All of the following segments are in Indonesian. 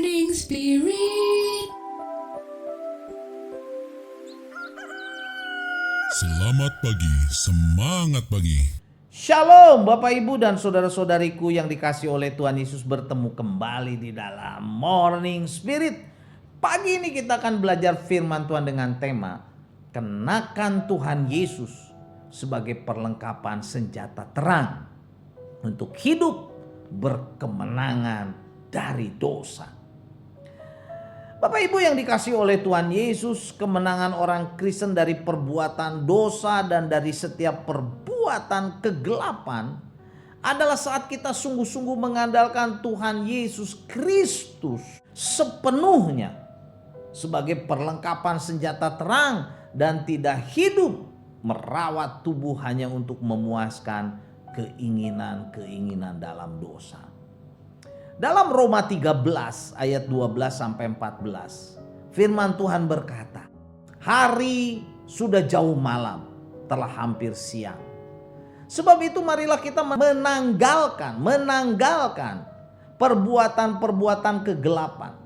Morning Spirit. Selamat pagi, semangat pagi. Shalom Bapak Ibu dan saudara-saudariku yang dikasih oleh Tuhan Yesus, bertemu kembali di dalam Morning Spirit. Pagi ini kita akan belajar firman Tuhan dengan tema kenakan Tuhan Yesus sebagai perlengkapan senjata terang untuk hidup berkemenangan dari dosa. Bapak Ibu yang dikasih oleh Tuhan Yesus, kemenangan orang Kristen dari perbuatan dosa dan dari setiap perbuatan kegelapan adalah saat kita sungguh-sungguh mengandalkan Tuhan Yesus Kristus sepenuhnya sebagai perlengkapan senjata terang dan tidak hidup merawat tubuh hanya untuk memuaskan keinginan-keinginan dalam dosa. Dalam Roma 13 ayat 12 sampai 14, firman Tuhan berkata, "Hari sudah jauh malam, telah hampir siang. Sebab itu marilah kita menanggalkan perbuatan-perbuatan kegelapan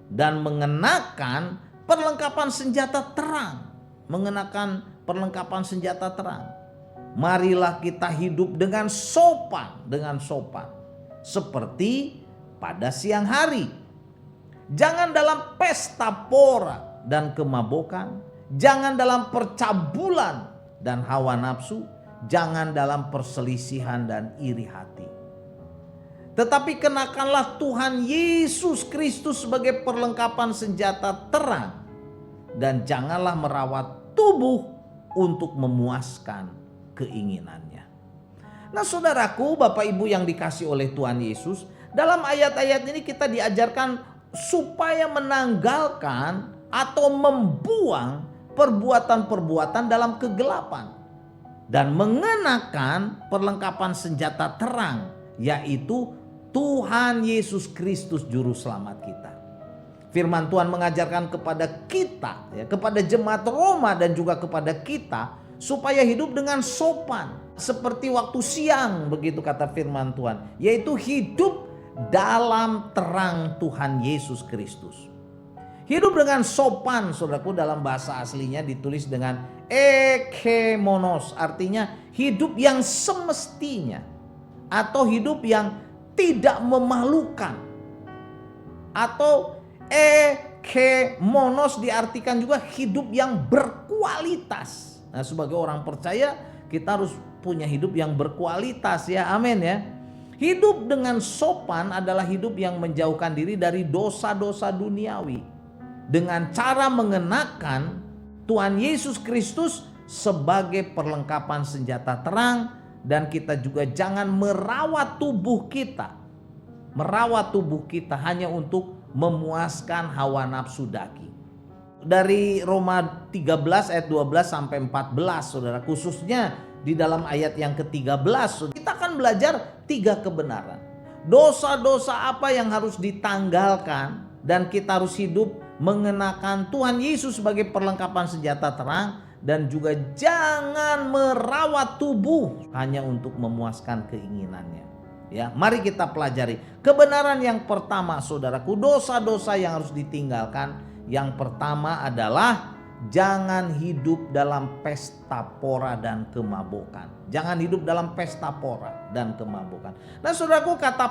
dan mengenakan perlengkapan senjata terang." Mengenakan perlengkapan senjata terang. Marilah kita hidup dengan sopan, seperti pada siang hari. Jangan dalam pesta pora dan kemabukan, jangan dalam percabulan dan hawa nafsu, jangan dalam perselisihan dan iri hati. Tetapi kenakanlah Tuhan Yesus Kristus sebagai perlengkapan senjata terang, dan janganlah merawat tubuh untuk memuaskan keinginannya. Nah saudaraku, Bapak Ibu yang dikasih oleh Tuhan Yesus, dalam ayat-ayat ini kita diajarkan supaya menanggalkan atau membuang perbuatan-perbuatan dalam kegelapan dan mengenakan perlengkapan senjata terang, yaitu Tuhan Yesus Kristus juru selamat kita. Firman Tuhan mengajarkan kepada kita, kepada jemaat Roma dan juga kepada kita, supaya hidup dengan sopan seperti waktu siang, begitu kata firman Tuhan, yaitu hidup dalam terang Tuhan Yesus Kristus. Hidup dengan sopan, saudaraku, dalam bahasa aslinya ditulis dengan ekemonos, artinya hidup yang semestinya atau hidup yang tidak memalukan. Atau ekemonos diartikan juga hidup yang berkualitas. Nah, sebagai orang percaya kita harus punya hidup yang berkualitas, ya, amin ya. Hidup dengan sopan adalah hidup yang menjauhkan diri dari dosa-dosa duniawi dengan cara mengenakan Tuhan Yesus Kristus sebagai perlengkapan senjata terang, dan kita juga jangan merawat tubuh kita hanya untuk memuaskan hawa nafsu daging. Dari Roma 13 ayat 12 sampai 14, saudara, khususnya di dalam ayat yang ke-13 kita akan belajar 3 kebenaran. Dosa-dosa apa yang harus ditanggalkan dan kita harus hidup mengenakan Tuhan Yesus sebagai perlengkapan senjata terang, dan juga jangan merawat tubuh hanya untuk memuaskan keinginannya. Ya, mari kita pelajari. Kebenaran yang pertama, saudaraku, dosa-dosa yang harus ditinggalkan. Yang pertama adalah jangan hidup dalam pesta pora dan kemabukan. Jangan hidup dalam pesta pora dan kemabukan. Nah saudaraku, kata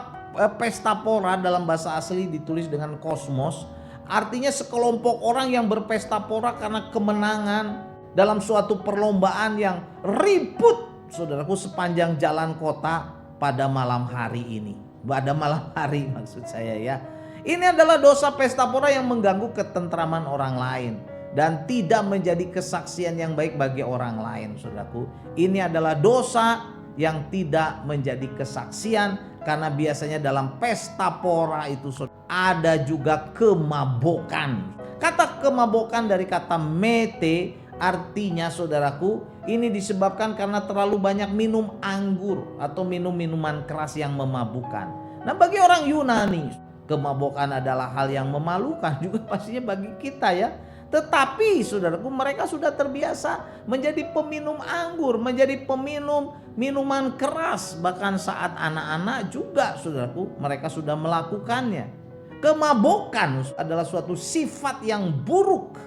pesta pora dalam bahasa asli ditulis dengan kosmos. Artinya sekelompok orang yang berpesta pora karena kemenangan dalam suatu perlombaan yang ribut, saudaraku, sepanjang jalan kota pada malam hari ini. Pada malam hari maksud saya, ya. Ini adalah dosa pesta pora yang mengganggu ketentraman orang lain dan tidak menjadi kesaksian yang baik bagi orang lain, saudaraku. Ini adalah dosa yang tidak menjadi kesaksian, karena biasanya dalam pesta pora itu ada juga kemabukan. Kata kemabukan dari kata mete, artinya, saudaraku, ini disebabkan karena terlalu banyak minum anggur atau minum minuman keras yang memabukkan. Nah, bagi orang Yunani, kemabukan adalah hal yang memalukan juga pastinya bagi kita, ya. Tetapi saudaraku, mereka sudah terbiasa menjadi peminum anggur, menjadi peminum minuman keras. Bahkan saat anak-anak juga, saudaraku, mereka sudah melakukannya. Kemabukan adalah suatu sifat yang buruk.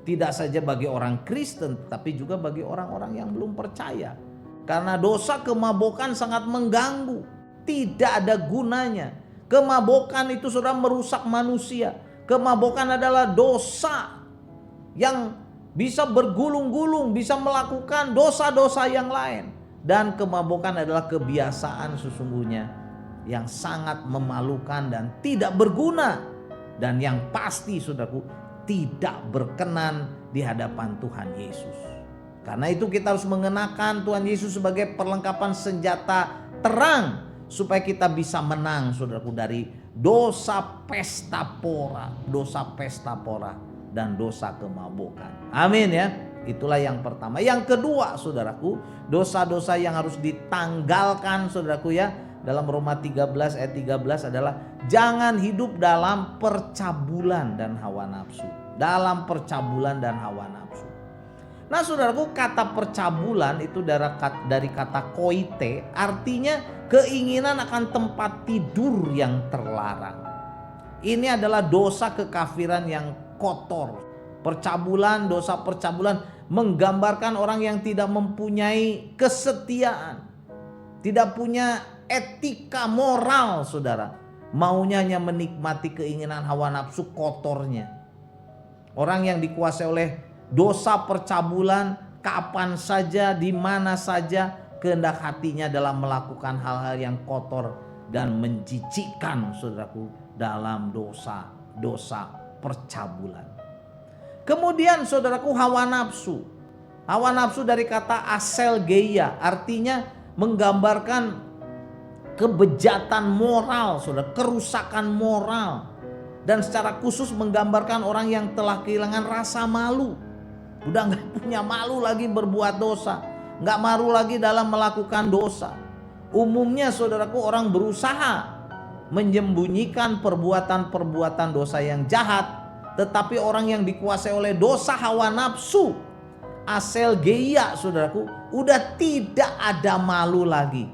Tidak saja bagi orang Kristen, tapi juga bagi orang-orang yang belum percaya. Karena dosa kemabukan sangat mengganggu. Tidak ada gunanya. Kemabukan itu sudah merusak manusia. Kemabukan adalah dosa yang bisa bergulung-gulung, bisa melakukan dosa-dosa yang lain. Dan kemabukan adalah kebiasaan sesungguhnya yang sangat memalukan dan tidak berguna. Dan yang pasti saudaraku, tidak berkenan di hadapan Tuhan Yesus. Karena itu kita harus mengenakan Tuhan Yesus sebagai perlengkapan senjata terang, supaya kita bisa menang saudaraku dari dosa pesta pora, dan dosa kemabukan. Amin ya. Itulah yang pertama. Yang kedua saudaraku, dosa-dosa yang harus ditanggalkan saudaraku ya, dalam Roma 13 ayat 13 adalah jangan hidup dalam percabulan dan hawa nafsu. Dalam percabulan dan hawa nafsu. Nah saudaraku, kata percabulan itu dari kata koite, artinya keinginan akan tempat tidur yang terlarang. Ini adalah dosa kekafiran yang kotor. Percabulan, dosa percabulan menggambarkan orang yang tidak mempunyai kesetiaan, tidak punya etika moral saudara. Maunya hanya menikmati keinginan hawa nafsu kotornya. Orang yang dikuasai oleh dosa percabulan, kapan saja, di mana saja kehendak hatinya dalam melakukan hal-hal yang kotor dan menjijikkan saudaraku dalam dosa percabulan. Kemudian saudaraku, hawa nafsu. Hawa nafsu dari kata aselgeia, artinya menggambarkan kebejatan moral, saudara, kerusakan moral. Dan secara khusus menggambarkan orang yang telah kehilangan rasa malu. Udah gak punya malu lagi berbuat dosa, gak malu lagi dalam melakukan dosa. Umumnya saudaraku, orang berusaha menyembunyikan perbuatan-perbuatan dosa yang jahat. Tetapi orang yang dikuasai oleh dosa hawa nafsu, aselgeia saudaraku, udah tidak ada malu lagi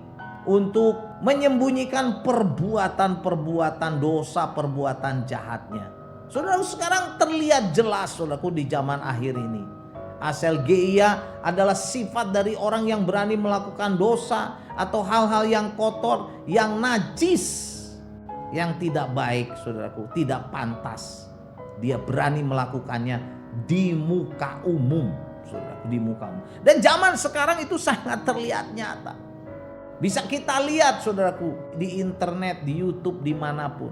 untuk menyembunyikan perbuatan-perbuatan dosa, perbuatan jahatnya. Saudara, sekarang terlihat jelas saudaraku di zaman akhir ini. Aselgeia adalah sifat dari orang yang berani melakukan dosa atau hal-hal yang kotor, yang najis, yang tidak baik saudaraku, tidak pantas. Dia berani melakukannya di muka umum, saudaraku, di muka umum. Dan zaman sekarang itu sangat terlihat nyata. Bisa kita lihat saudaraku di internet, di YouTube, dimanapun.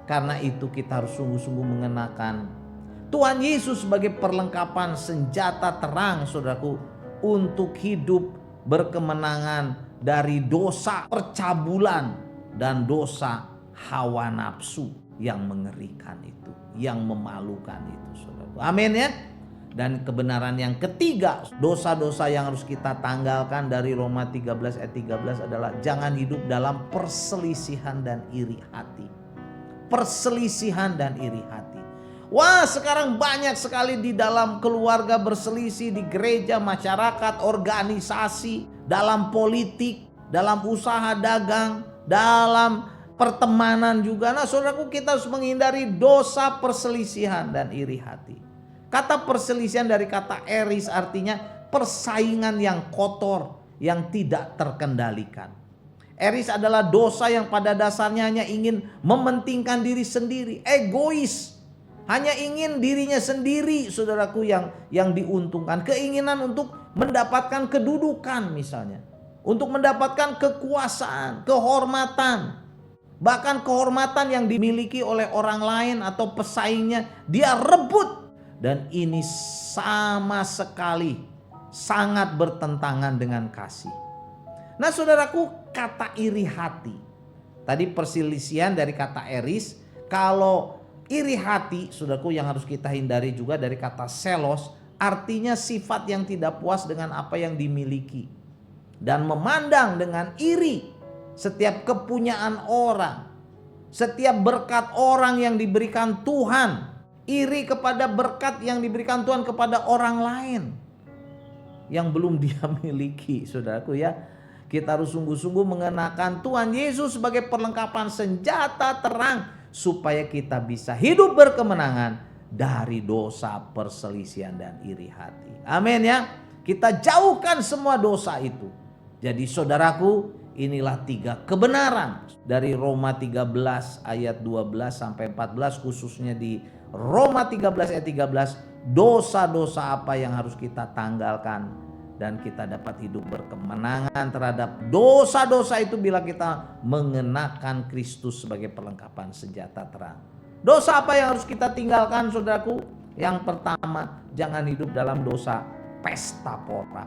Karena itu kita harus sungguh-sungguh mengenakan Tuhan Yesus sebagai perlengkapan senjata terang saudaraku, untuk hidup berkemenangan dari dosa percabulan dan dosa hawa nafsu yang mengerikan itu, yang memalukan itu saudaraku. Amin ya. Dan kebenaran yang ketiga, dosa-dosa yang harus kita tanggalkan dari Roma 13 ayat 13 adalah jangan hidup dalam perselisihan dan iri hati. Perselisihan dan iri hati. Wah, sekarang banyak sekali di dalam keluarga berselisih, di gereja, masyarakat, organisasi, dalam politik, dalam usaha dagang, dalam pertemanan juga. Nah saudaraku, kita harus menghindari dosa perselisihan dan iri hati. Kata perselisihan dari kata eris, artinya persaingan yang kotor, yang tidak terkendalikan. Eris adalah dosa yang pada dasarnya hanya ingin mementingkan diri sendiri, egois. Hanya ingin dirinya sendiri saudaraku yang diuntungkan. Keinginan untuk mendapatkan kedudukan misalnya. Untuk mendapatkan kekuasaan, kehormatan. Bahkan kehormatan yang dimiliki oleh orang lain atau pesaingnya, dia rebut. Dan ini sama sekali sangat bertentangan dengan kasih. Nah saudaraku, kata iri hati. Tadi perselisihan dari kata eris. Kalau iri hati saudaraku yang harus kita hindari juga dari kata selos. Artinya sifat yang tidak puas dengan apa yang dimiliki. Dan memandang dengan iri setiap kepunyaan orang. Setiap berkat orang yang diberikan Tuhan. Iri kepada berkat yang diberikan Tuhan kepada orang lain yang belum dia miliki saudaraku ya. Kita harus sungguh-sungguh mengenakan Tuhan Yesus sebagai perlengkapan senjata terang supaya kita bisa hidup berkemenangan dari dosa, perselisihan, dan iri hati. Amin ya. Kita jauhkan semua dosa itu. Jadi saudaraku, inilah 3 kebenaran dari Roma 13 ayat 12 sampai 14, khususnya di Roma 13 ayat 13, dosa-dosa apa yang harus kita tanggalkan dan kita dapat hidup berkemenangan terhadap dosa-dosa itu bila kita mengenakan Kristus sebagai perlengkapan senjata terang. Dosa apa yang harus kita tinggalkan saudaraku? Yang pertama, jangan hidup dalam dosa pesta pora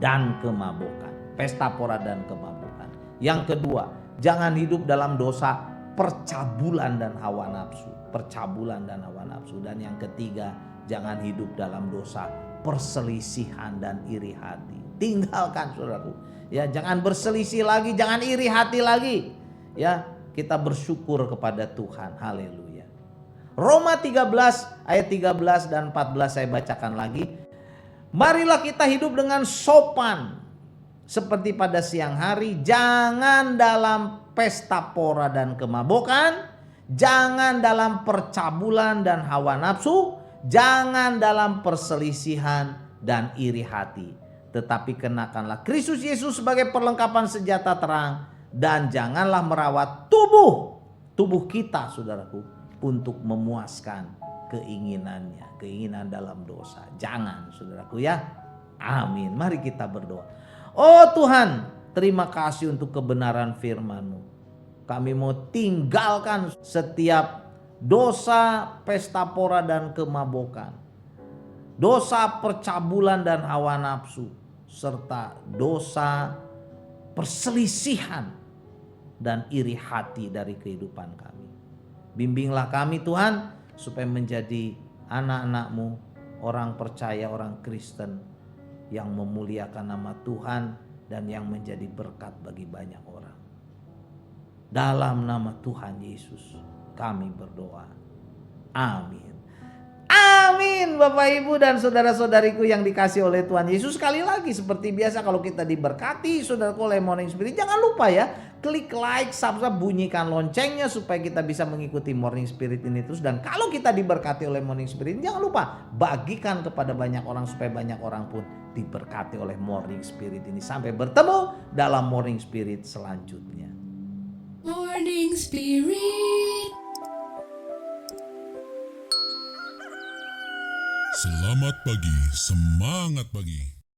dan kemabukan. Pesta pora dan kemabukan. Yang kedua, jangan hidup dalam dosa percabulan dan hawa nafsu. Percabulan dan hawa nafsu. Dan yang ketiga, jangan hidup dalam dosa perselisihan dan iri hati. Tinggalkan saudaraku. Ya, jangan berselisih lagi, jangan iri hati lagi. Ya, kita bersyukur kepada Tuhan. Haleluya. Roma 13 ayat 13 dan 14 saya bacakan lagi. Marilah kita hidup dengan sopan seperti pada siang hari, jangan dalam pesta pora dan kemabukan, jangan dalam percabulan dan hawa nafsu, jangan dalam perselisihan dan iri hati. Tetapi kenakanlah Kristus Yesus sebagai perlengkapan senjata terang, dan janganlah merawat tubuh kita saudaraku untuk memuaskan keinginannya, keinginan dalam dosa. Jangan saudaraku ya. Amin. Mari kita berdoa. Oh Tuhan, terima kasih untuk kebenaran firman-Mu. Kami mau tinggalkan setiap dosa pesta pora dan kemabukan, dosa percabulan dan hawa nafsu, serta dosa perselisihan dan iri hati dari kehidupan kami. Bimbinglah kami Tuhan, supaya menjadi anak-anak-Mu, orang percaya, orang Kristen yang memuliakan nama Tuhan dan yang menjadi berkat bagi banyak orang. Dalam nama Tuhan Yesus kami berdoa. Amin. Amin Bapak Ibu dan saudara-saudariku yang dikasih oleh Tuhan Yesus. Sekali lagi seperti biasa, kalau kita diberkati saudaraku oleh Morning Spirit, jangan lupa ya, klik like, subscribe, bunyikan loncengnya supaya kita bisa mengikuti Morning Spirit ini terus. Dan kalau kita diberkati oleh Morning Spirit, jangan lupa bagikan kepada banyak orang supaya banyak orang pun diberkati oleh Morning Spirit ini. Sampai bertemu dalam Morning Spirit selanjutnya. Morning Spirit. Selamat pagi, semangat pagi.